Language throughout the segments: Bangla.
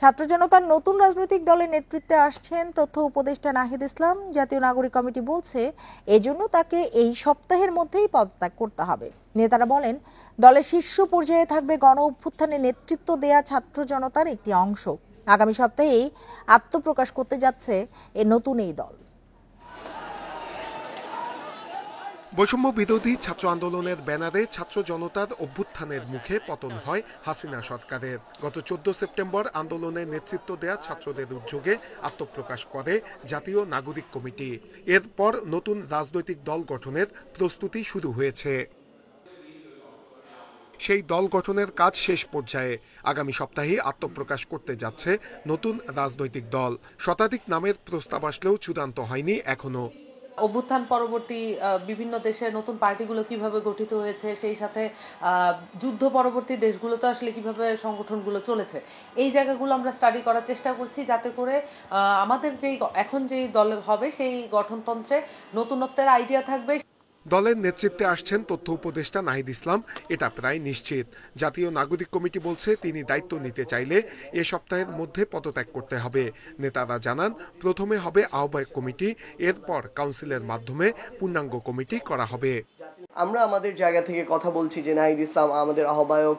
ছাত্র জনতার নতুন রাজনৈতিক দলের নেতৃত্বে আসছেন তথ্য উপদেষ্টা নাহিদ ইসলাম। জাতীয় নাগরিক কমিটি বলছে এজন্য তাকে এই সপ্তাহের মধ্যেই পদত্যাগ করতে হবে। নেতারা বলেন দলের শীর্ষ পর্যায়ে থাকবে গণ অভ্যুত্থানে নেতৃত্ব দেয়া ছাত্র জনতার একটি অংশ। আগামী সপ্তাহেই আত্মপ্রকাশ করতে যাচ্ছে নতুন এই দল। বৈষম্য বিরোধী ছাত্র আন্দোলনের ব্যানারে ছাত্র জনতার অভ্যুত্থানের মুখে পতন হয় হাসিনা সরকারের। গত 14 সেপ্টেম্বর আন্দোলনে নেতৃত্ব দেয়া ছাত্রদের উদ্যোগে আত্মপ্রকাশ করে জাতীয় নাগরিক কমিটি। এরপর নতুন রাজনৈতিক দল গঠনের প্রস্তুতি শুরু হয়েছে। সেই দল গঠনের কাজ শেষ পর্যায়ে। আগামী সপ্তাহে আত্মপ্রকাশ করতে যাচ্ছে নতুন রাজনৈতিক দল। শতাধিক নামের প্রস্তাব আসলেও চূড়ান্ত হয়নি এখনো। অভ্যুত্থান পরবর্তী বিভিন্ন দেশের নতুন পার্টিগুলো কিভাবে গঠিত হয়েছে, সেই সাথে যুদ্ধ পরবর্তী দেশগুলোতে আসলে কিভাবে সংগঠনগুলো চলেছে, এই জায়গাগুলো আমরা স্টাডি করার চেষ্টা করছি, যাতে করে আমাদের এখন যেই দল হবে সেই গঠনতন্ত্রে নতুনত্বের আইডিয়া থাকবে। দলের নেতৃত্বে আসছেন তথ্য উপদেষ্টা নাহিদ ইসলাম, এটা প্রায় নিশ্চিত। জাতীয় নাগরিক কমিটি বলছে তিনি দায়িত্ব নিতে চাইলে এ সপ্তাহের মধ্যে পদত্যাগ করতে হবে। নেতারা জানান প্রথমে হবে আহ্বায়ক কমিটি, এরপর কাউন্সিলের মাধ্যমে পূর্ণাঙ্গ কমিটি করা হবে। আমরা আমাদের জায়গা থেকে কথা বলছি যে নাহিদ ইসলাম আমাদের আহ্বায়ক,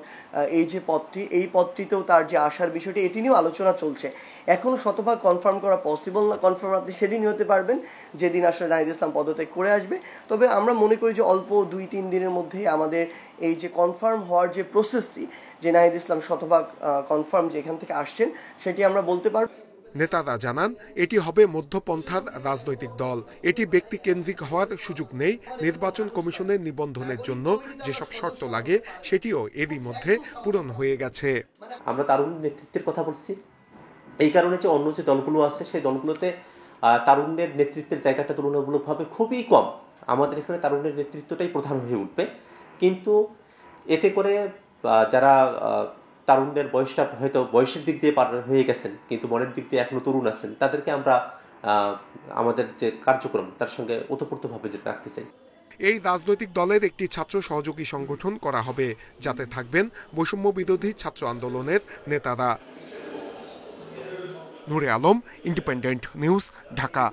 এই যে পদটি, এই পদটিতেও তার যে আসার বিষয়টি, এটি নিয়েও আলোচনা চলছে। এখনও শতভাগ কনফার্ম করা পসিবল না। কনফার্ম আপনি সেদিনই হতে পারবেন যেদিন আসলে নাহিদ ইসলাম পদত্যাগ করে আসবে। তবে আমরা মনে করি যে অল্প 2-3 দিনের মধ্যেই আমাদের এই যে কনফার্ম হওয়ার যে প্রসেসটি, যে নাহিদ ইসলাম শতভাগ কনফার্ম যে এখান থেকে আসছেন, সেটি আমরা বলতে পারব। নেতারা জানান এটি হবে মধ্যপন্থার রাজনৈতিক দল। এটি ব্যক্তি কেন্দ্রিক হওয়ার সুযোগ নেই। নির্বাচন কমিশনের নিবন্ধনের জন্য যেসব শর্ত লাগে সেটিও এরই মধ্যে পূরণ হয়ে গেছে। আমরা তারুণ নেতৃত্বের কথা বলছি এই কারণে যে অন্য যে দলগুলো আছে সেই দলগুলোতে তারুণ্যের নেতৃত্বের জায়গাটা তুলনামূলকভাবে খুবই কম। আমাদের এখানে তারুণ্যের নেতৃত্বটাই প্রধান হয়ে উঠবে। কিন্তু এতে করে যারা তারুণ্যের বয়সটা হয়তো বয়সের দিক দিয়ে পার হয়ে গেছেন কিন্তু মনের দিক দিয়ে এখনো তরুণ আছেন, তাদেরকে আমরা আমাদের যে কার্যক্রম তার সঙ্গে ওতপ্রোতভাবে রাখতে চাই। এই রাজনৈতিক দলের একটি ছাত্র সহযোগী সংগঠন করা হবে, যাতে থাকবেন বৈষম্য বিরোধী ছাত্র আন্দোলনের নেতারা। নূরে আলম, ইন্ডিপেন্ডেন্ট নিউজ, ঢাকা।